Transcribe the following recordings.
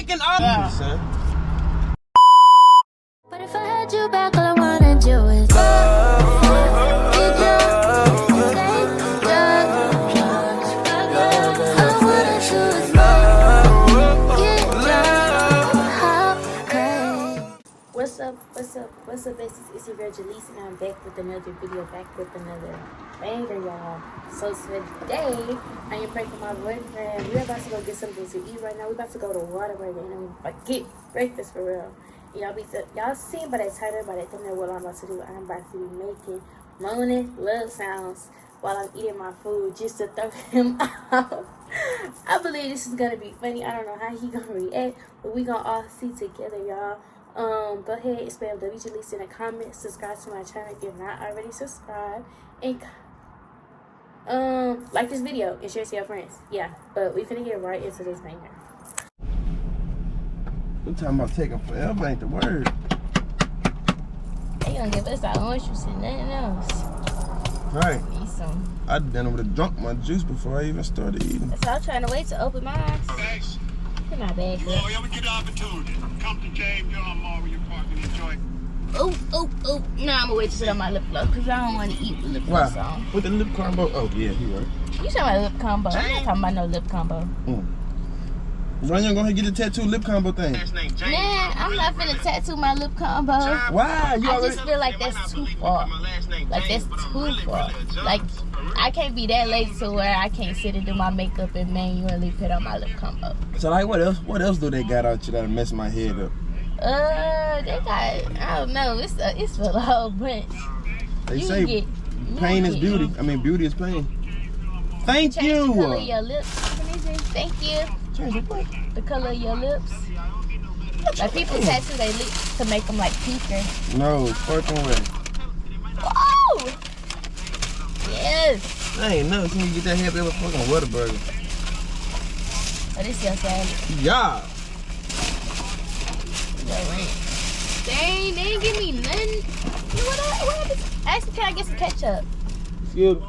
taking off. Yeah. Son. But if I had you back, all I wanted you is love. Get drunk, take drugs. All I wanted you is love. Get drunk, hop crazy. What's up, besties? It's your girl Jaleesa, and I'm back with another video, back with another banger, y'all. So today, I am pranking my boyfriend. We're about to go get something to eat right now. We're about to go to Waterburger, and I'm about to get breakfast for real. Y'all seen by that title, by that thumbnail, what I'm about to do. I'm about to be making moaning love sounds while I'm eating my food just to throw him off. I believe this is gonna be funny. I don't know how he gonna react, but we gonna all see together, y'all. Go ahead and spam WJaleesa in the comments. Subscribe to my channel if you're not already subscribed, and like this video and share it to your friends. Yeah, but we finna get right into this banger. We talking about taking forever, ain't the word. They gonna give us our orange juice and nothing else. Right. Need some. I done would have drunk my juice before I even started eating. So I'm trying to wait to open my eyes. Get my bag up. You ever get the opportunity? Come to James Young Mall where you park and enjoy. Oh. Nah, I'm gonna wait to sit on my lip gloss because I don't want to eat the lip gloss on. With the lip combo? Oh, yeah, he right. You talking about lip combo. I'm not talking about no lip combo. When you gonna get the tattoo lip combo thing? Man, I'm not finna tattoo my lip combo. Why? I just feel like that's too far. Like, that's too far. Like, I can't be that lazy to where I can't sit and do my makeup and manually put on my lip combo. So, like, what else do they got out you that'll mess my head up? They got, I don't know, it's for the whole bunch. They say pain is beauty. I mean, beauty is pain. Thank you. Change the color of your lips. Thank you. The color of your lips. Like, people tattoo their lips to make them like pinker. No, fucking way. Oh! Yes. I ain't never seen you get that happy with fucking Whataburger. Oh, this your salad. Yeah. Dang, they ain't give me nothing. You know what happened? Actually, can I get some ketchup? Excuse me.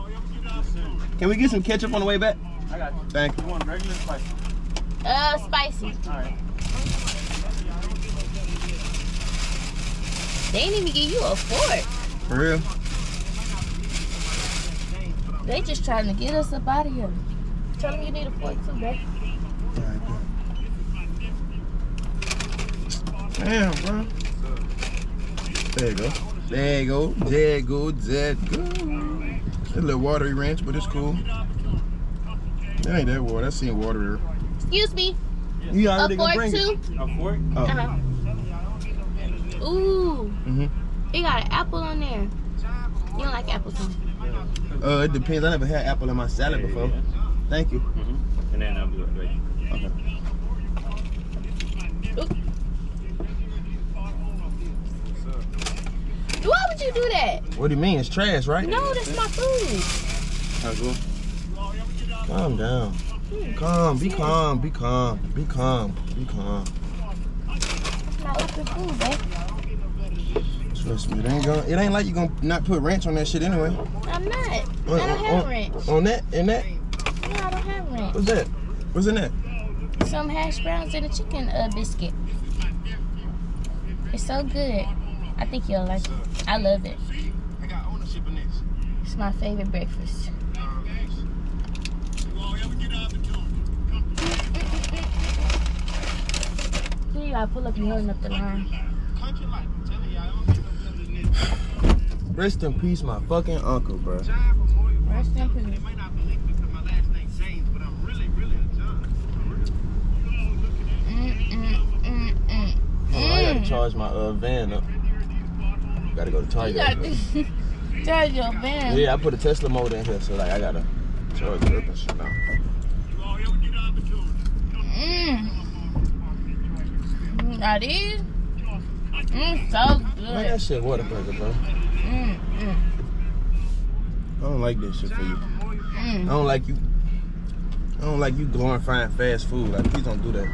Can we get some ketchup on the way back? I got you. Thank you. You want regular or spicy? Spicy. Alright. They ain't even give you a fork. For real? They just trying to get us up out of here. Tell them you need a fork too, babe. Damn, bro. There you go. There you go. There you go. There you go. It's a little watery ranch, but it's cool. That ain't that water. That seemed watery. Excuse me. You already a gonna fork bring too? it? A fork? Oh. Ooh. It got an apple on there. You don't like apples, huh? It depends. I never had apple in my salad before. Thank you. And then I'll do it right. Okay. Why would you do that? What do you mean? It's trash, right? No, that's my food. How's it? Calm down. Calm. Be calm. Be calm. Be calm. Be calm. Not open food, babe. Trust me, it ain't like you gonna not put ranch on that shit anyway. I'm not. I don't have ranch. On that? In that? No, I don't have ranch. What's that? What's in that? Some hash browns and a chicken biscuit. It's so good. I think you'll like it. I love it. It's my favorite breakfast. You gotta pull up, you holding up the line. Rest in peace, my fucking uncle, bro. Rest in peace. I gotta charge my van up. Gotta go to Target. You gotta charge your van. Yeah, I put a Tesla motor in here, so like I gotta charge it up and shit now. Now these? So good. Man, that shit Whataburger, bro. I don't like this shit for you. I don't like you glorifying fast food. Like, please don't do that.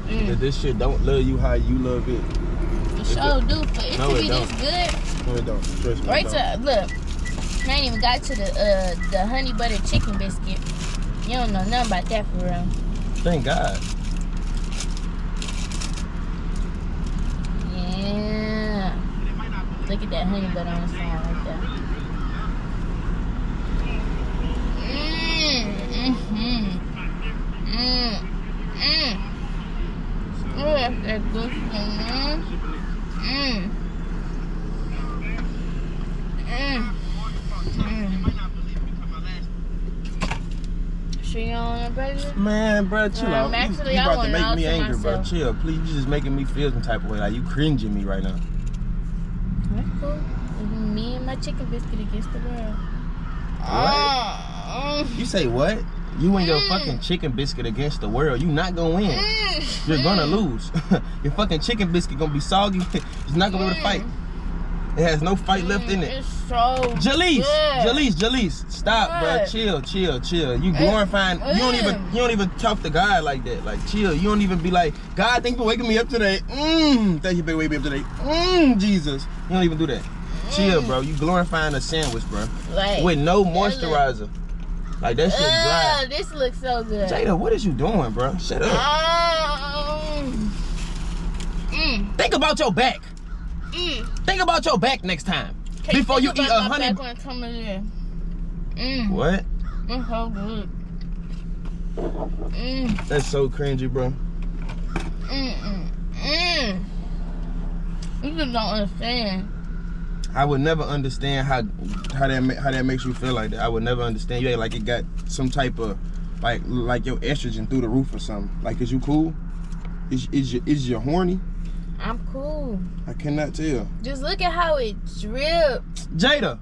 If this shit don't love you how you love it. It sure do. For it to be this good. No, it don't. Trust me. Right to look. I ain't even got to the honey butter chicken biscuit. You don't know nothing about that for real. Thank God. Yeah. Look at that honey butter on the side right there. Oh, that's that good stuff. She on it, baby? Man, bro, chill out. Actually, you I about want to make me it all to angry, bro. myself. Chill, please. You just making me feel some type of way. Like you cringing me right now. That's cool. Me and my chicken biscuit against the world. What? You say what? You and your fucking chicken biscuit against the world. You not gonna win. You're gonna lose. Your fucking chicken biscuit gonna be soggy. It's not gonna be able to fight. It has no fight left in it. It's so Jalise, stop, bro. Chill. You glorifying. You don't even talk to God like that. Like, chill. You don't even be like, God, thank you for waking me up today. Thank you for waking me up today. Jesus. You don't even do that. Chill, bro. You glorifying a sandwich, bro. Like, with no moisturizer. Like, that shit dry. This looks so good. Jada, what is you doing, bro? Shut up. Think about your back. Think about your back next time. Before you eat a honey. What? It's so good. That's so cringy, bro. You just don't understand. I would never understand how that makes you feel like that. I would never understand. You act like it got some type of like your estrogen through the roof or something. Like, is you cool? Is you horny? I'm cool. I cannot tell. Just look at how it drips. Jada,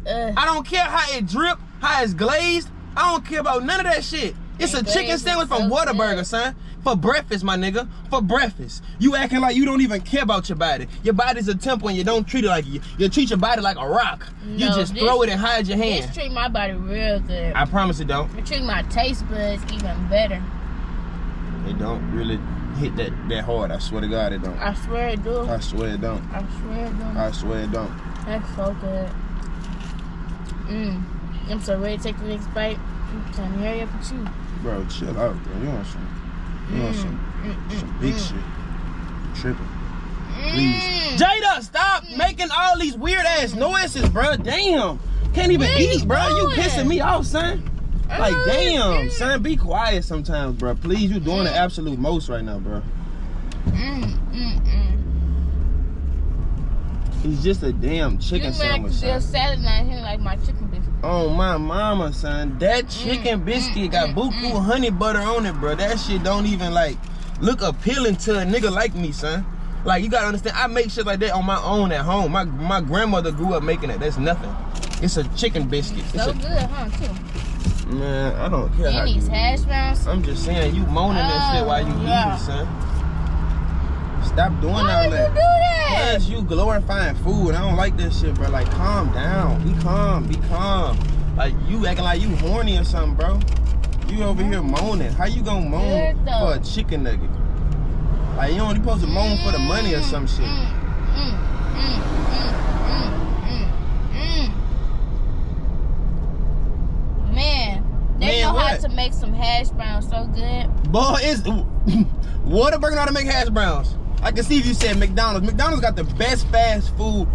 I don't care how it drip, how it's glazed. I don't care about none of that shit. It's a chicken sandwich from Whataburger, son. For breakfast, my nigga. For breakfast. You acting like you don't even care about your body. Your body's a temple and you don't treat it like you treat your body like a rock. You just throw it and hide your hand. This treat my body real good. I promise it don't. It treat my taste buds even better. It don't really hit that hard. I swear to God it don't. I swear it do. I swear it don't. I swear it don't. I swear it don't. That's so good. I'm so ready to take the next bite. I'm trying to hurry up with you. Bro, chill out, bro. You on some big shit. You tripping. Please. Jada, stop making all these weird ass noises, bro. Damn. Can't even eat, bro. You pissing me off, son. Like, damn, son. Be quiet sometimes, bro. Please, you doing the absolute most right now, bro. It's just a damn chicken sandwich, son. You salad night here like my chicken biscuit. Oh, my mama, son. That chicken biscuit got buku honey butter on it, bro. That shit don't even, like, look appealing to a nigga like me, son. Like, you gotta understand, I make shit like that on my own at home. My grandmother grew up making it. That's nothing. It's a chicken biscuit. So good, huh, too? Man, I don't care how these you hash browns. I'm just saying, you moaning that shit while you eating, son. Stop doing all that. Why would you do that? Because you glorifying food. I don't like that shit, bro. Like, calm down. Be calm. Like, you acting like you horny or something, bro. You over here moaning. How you gonna moan for a chicken nugget? Like, you only supposed to moan for the money or some shit. Man, they know how to make some hash browns so good. Boy, it's Whataburger know how to make hash browns. I can see if you said McDonald's. McDonald's got the best fast food,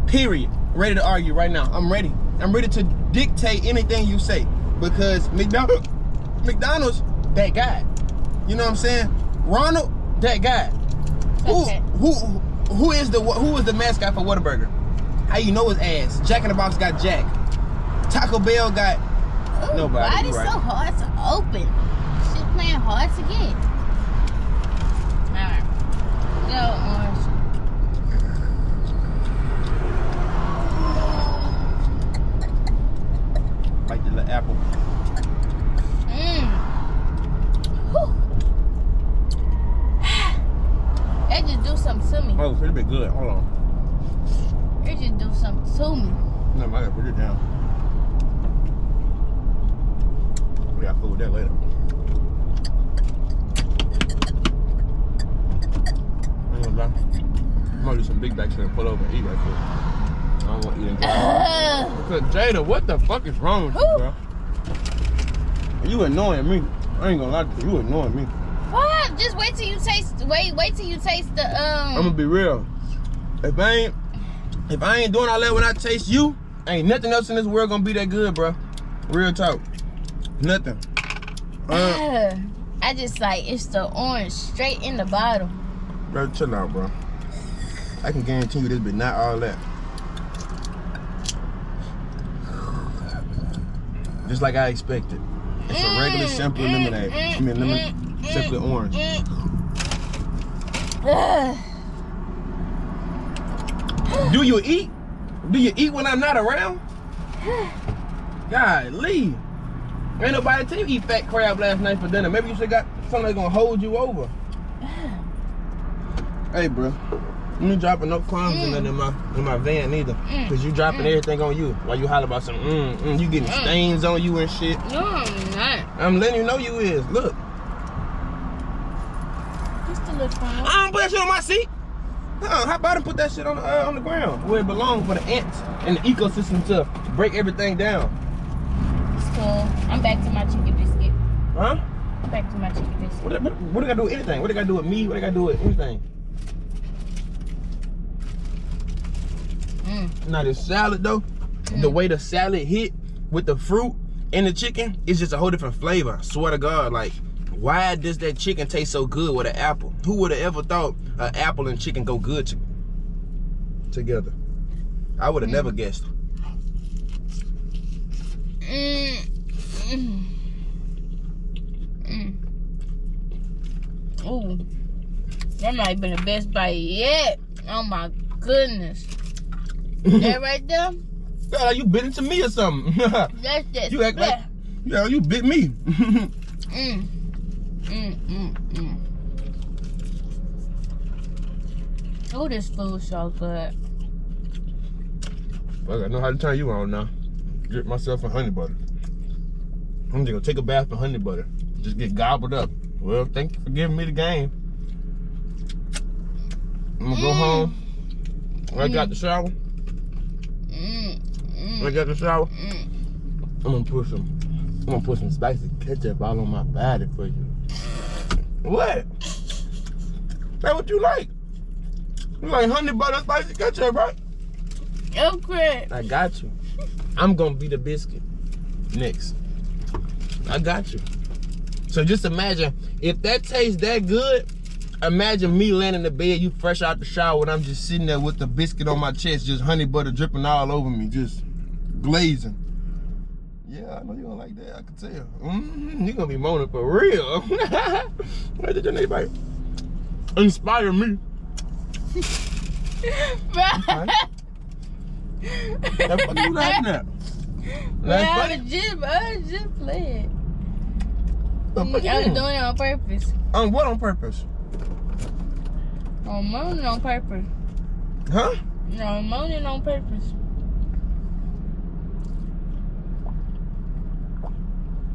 period. Ready to argue right now. I'm ready. I'm ready to dictate anything you say. Because McDonald's, that guy. You know what I'm saying? Ronald, that guy. Okay. Who is the mascot for Whataburger? How you know his ass? Jack in the Box got Jack. Taco Bell got nobody. Why is right. so hard to open? Shit playing hard to get. Alright. Go, Orange. Like the little apple. They just do something to me. Oh, it's pretty bit good. Hold on. They just do something to me. No, I gotta put it down. We gotta fool with that later. I ain't gonna lie. I'm gonna do some big backs here and pull over and eat right quick. I don't want to eat and drive. Because Jada, what the fuck is wrong with you, bro? You annoying me. I ain't gonna lie to you. You annoying me. What? just wait till you taste. Wait till you taste the I'm gonna be real. If I ain't doing all that when I taste you, ain't nothing else in this world gonna be that good, bro. Real talk. Nothing. I just like it's the orange straight in the bottle. Bro, chill out, bro. I can guarantee you this, but not all that. Just like I expected. It's a regular simple lemonade. I mean, simply orange. Do you eat? Do you eat when I'm not around? Golly. Ain't nobody tell you eat fat crab last night for dinner. Maybe you should got something that's gonna hold you over. Hey, bro. You ain't dropping no crumbs in my van neither. Cause you dropping everything on you. While you holler about some you getting stains on you and shit. No, I'm not. I'm letting you know you is. Look. Just a little crumb. I don't put that shit on my seat. How about I put that shit on the ground where it belongs for the ants and the ecosystem to break everything down. It's cool. I'm back to my chicken biscuit. Huh? I'm back to my chicken biscuit. What they gotta do with anything? What they gotta do with me? What they gotta do with anything? Now the salad though, the way the salad hit with the fruit and the chicken, it's just a whole different flavor. I swear to God, like, why does that chicken taste so good with an apple? Who would have ever thought an apple and chicken go good together? I would have never guessed. Ooh, that might have been the best bite yet. Oh my goodness. That right there? Yeah, like you bit into me or something. That's just You act like, yeah, you bit me. Oh, this food so good. Fuck, I know how to turn you on now. Get myself some honey butter. I'm just gonna take a bath in honey butter. Just get gobbled up. Well, thank you for giving me the game. I'm gonna go home. When I got the shower. When I got the shower, I'm gonna put some spicy ketchup all on my body for you. What? That's what you like? You like honey butter spicy ketchup, right? Okay. I got you. I'm gonna be the biscuit next. I got you. So just imagine if that tastes that good. Imagine me laying in the bed, you fresh out the shower, and I'm just sitting there with the biscuit on my chest, just honey butter dripping all over me, just glazing. Yeah, I know you don't like that. I can tell. You're gonna be moaning for real. Where did your neighbor inspire me? What the fuck you laughing at? I was just playing. I was doing it on purpose. On what on purpose? I'm moaning on purpose. Huh? No, I'm moaning on purpose.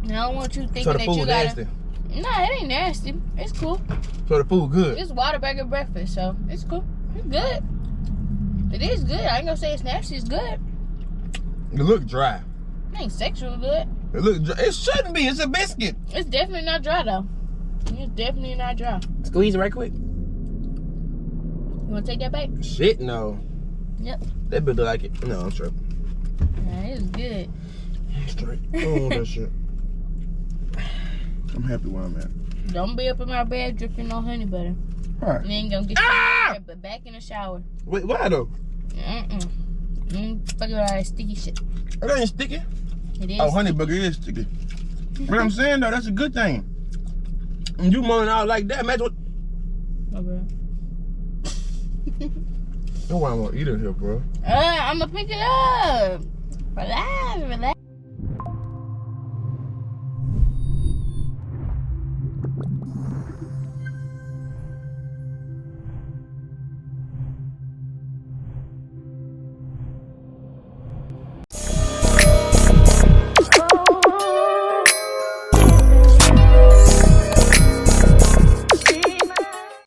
I don't want you thinking So the that food you gotta... nasty? Nah, it ain't nasty. It's cool. So the food good? It's Whataburger breakfast, so it's cool. It's good. It is good. I ain't gonna say it's nasty. It's good. It look dry. It ain't sexual good. It look dry. It shouldn't be. It's a biscuit. It's definitely not dry, though. It's definitely not dry. Squeeze it right quick. You wanna take that back? Shit, no. Yep. That bitch look like it. No, I'm straight. Yeah, it's good. Straight. Oh, that shit. I'm happy where I'm at. Don't be up in my bed dripping on honey butter. Alright. You ain't gonna get but back in the shower. Wait, why though? Fuck all that sticky shit. It ain't sticky. It is. Oh, honey burger is sticky. But I'm saying though, that's a good thing. And you moaning out like that, imagine what. Okay. That's why I'm gonna eat it here, bro. I'm gonna pick it up. Relax, relax.